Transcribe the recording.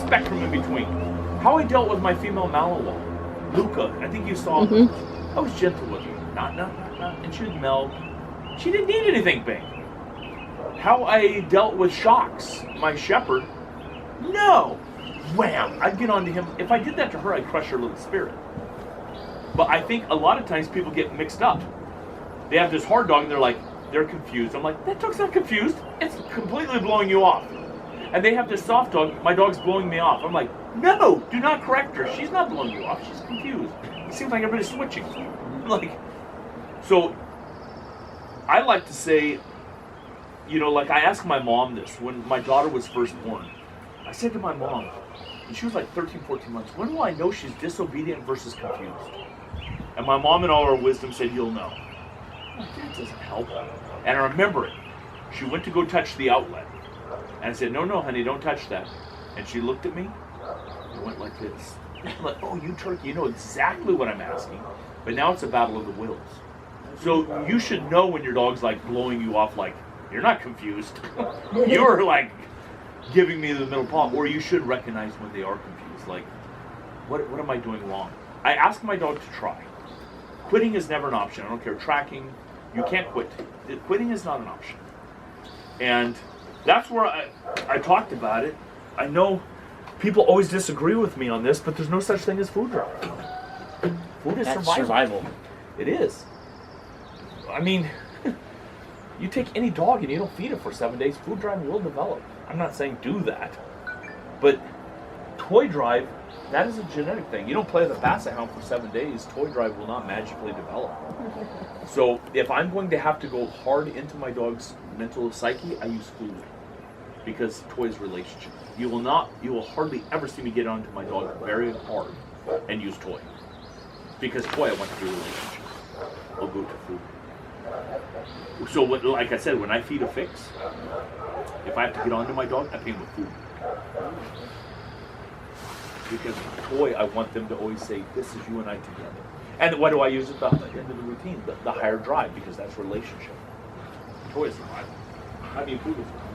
spectrum in between. How I dealt with my female Malinois, Luca, I think you saw I was gentle with her. Not, and she would milk. She didn't need anything big. How I dealt with Shocks, my shepherd, no. Wham! I'd get onto him. If I did that to her, I'd crush her little spirit. But I think a lot of times people get mixed up. They have this hard dog and they're confused. I'm like, that dog's not confused. It's completely blowing you off. And they have this soft dog, my dog's blowing me off. I'm like, no, do not correct her. She's not blowing you off. She's confused. It seems like everybody's switching. So I like to say, I asked my mom this when my daughter was first born. I said to my mom, and she was like 13, 14 months, when will I know she's disobedient versus confused? And my mom in all her wisdom said, you'll know. I'm like, that doesn't help. And I remember it. She went to go touch the outlet. And I said, no, honey, don't touch that. And she looked at me and went like this. I'm like, oh, you turkey, you know exactly what I'm asking. But now it's a battle of the wills. So you should know when your dog's like blowing you off, like, you're not confused. You're like giving me the middle paw. Or you should recognize when they are confused. Like, what am I doing wrong? I ask my dog to try. Quitting is never an option. I don't care, tracking. You can't quit. Quitting is not an option. And that's where I talked about it. I know people always disagree with me on this, but there's no such thing as food drive. Food is survival. It is. I mean, you take any dog and you don't feed it for 7 days, food drive will develop. I'm not saying do that, but toy drive, that is a genetic thing. You don't play with a basset hound for 7 days, toy drive will not magically develop. So if I'm going to have to go hard into my dog's mental psyche, I use food. Because toy is relationship. You will hardly ever see me get onto my dog very hard and use toy. Because toy, I want to do a relationship. I'll go to food. So like I said, when I feed a fix, if I have to get onto my dog, I pay him with food. Because toy, I want them to always say, this is you and I together. And what do I use at the end of the routine? The higher drive, because that's relationship. Toy is survival. I mean, food is survival.